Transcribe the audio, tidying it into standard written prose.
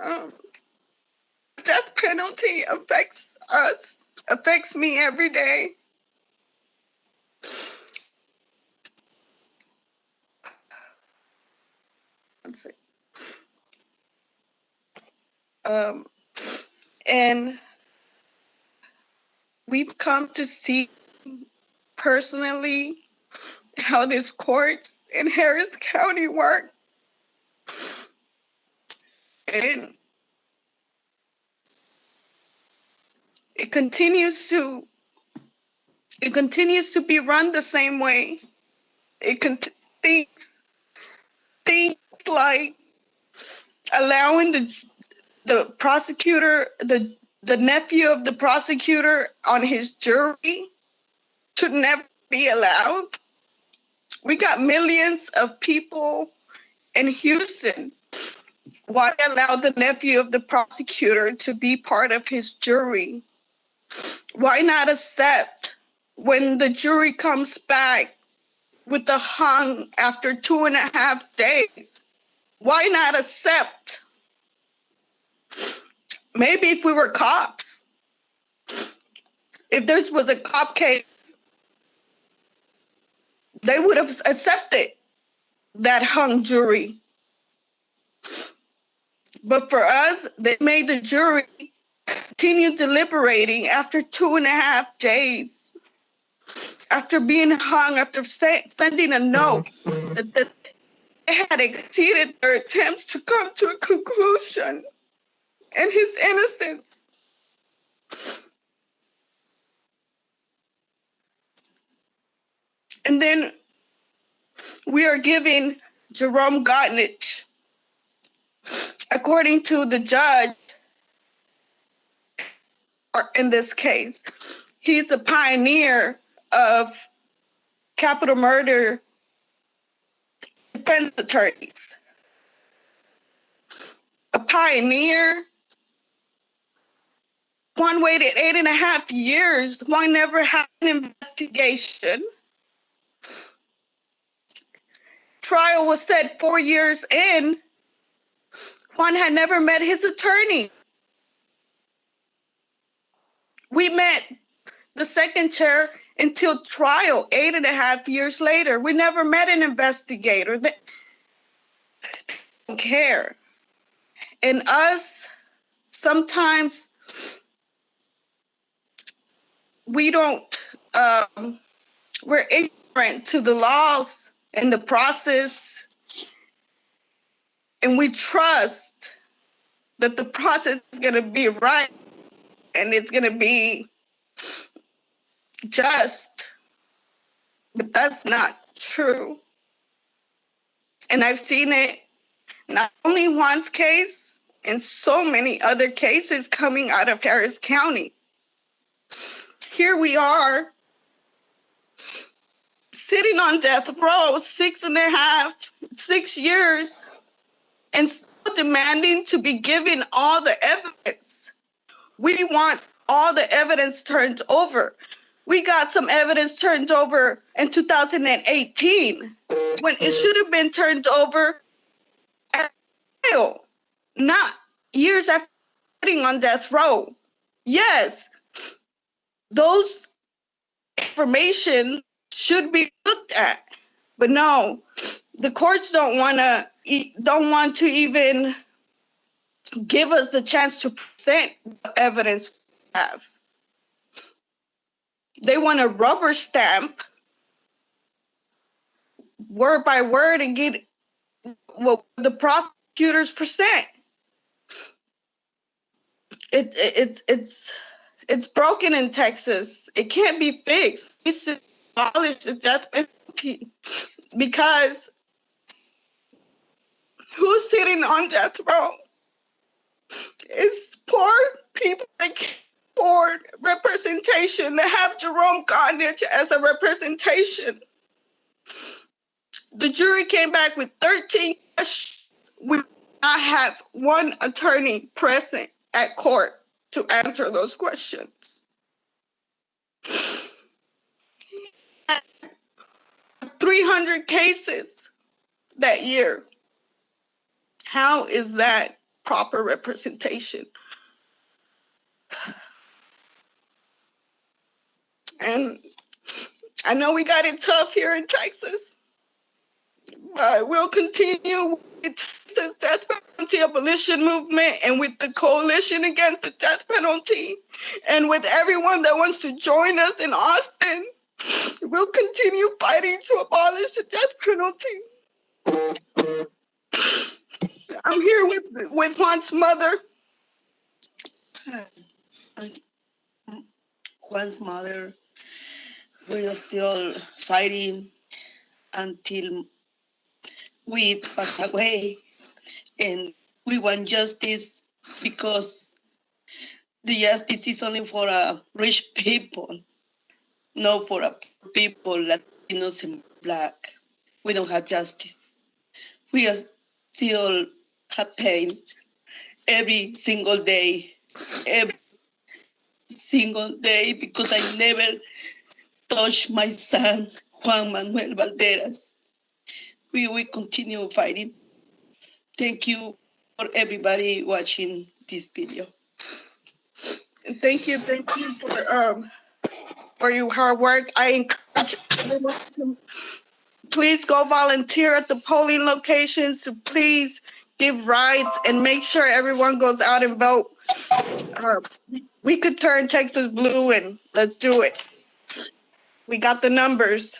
um, death penalty affects us, affects me every day. Let's see. And we've come to see personally how this courts in Harris County work. And it continues to be run the same way. Things like allowing the prosecutor, the nephew of the prosecutor on his jury should never be allowed. We got millions of people in Houston. Why allow the nephew of the prosecutor to be part of his jury? Why not accept when the jury comes back with the hung after 2.5 days? Why not accept? Maybe if we were cops, if this was a cop case, they would have accepted that hung jury. But for us, they made the jury continue deliberating after 2.5 days. After being hung, after sending a note that they had exceeded their attempts to come to a conclusion and his innocence. And then we are giving Jerome Gottnich, according to the judge, or in this case, he's a pioneer of capital murder defense attorneys. A pioneer. Juan waited 8.5 years. Juan never had an investigation. Trial was set 4 years in. Juan had never met his attorney. We met the second chair until trial 8.5 years later. We never met an investigator. They don't care. And us, sometimes we don't, we're ignorant to the laws and the process, and we trust that the process is going to be right and it's going to be just, but that's not true. And I've seen it not only Juan's case, and so many other cases coming out of Harris County. Here we are, sitting on death row 6 years, and still demanding to be given all the evidence. We want all the evidence turned over. We got some evidence turned over in 2018, when it should have been turned over at trial, not years after sitting on death row. Yes, those information should be looked at, but no, the courts don't want to even give us the chance to present the evidence we have. They want to rubber stamp word by word and get what the prosecutors present. It's broken in Texas. It can't be fixed. We should abolish the death penalty, because who's sitting on death row? It's poor people that can't afford representation, that have Jerome Gottnich as a representation. The jury came back with 13 questions. We did not have one attorney present at court to answer those questions. 300 cases that year. How is that proper representation. And I know we got it tough here in Texas, but we'll continue with the death penalty abolition movement and with the coalition against the death penalty and with everyone that wants to join us in Austin. We'll continue fighting to abolish the death penalty. I'm here with Juan's mother. Juan's mother, we are still fighting until we pass away. And we want justice because the justice is only for rich people, not for poor people, Latinos and Black. We don't have justice. We are still have pain every single day because I never touched my son, Juan Manuel Balderas. We will continue fighting. Thank you for everybody watching this video. Thank you for your hard work. I encourage everyone to please go volunteer at the polling locations, to please give rights and make sure everyone goes out and vote. We could turn Texas blue, and let's do it. We got the numbers.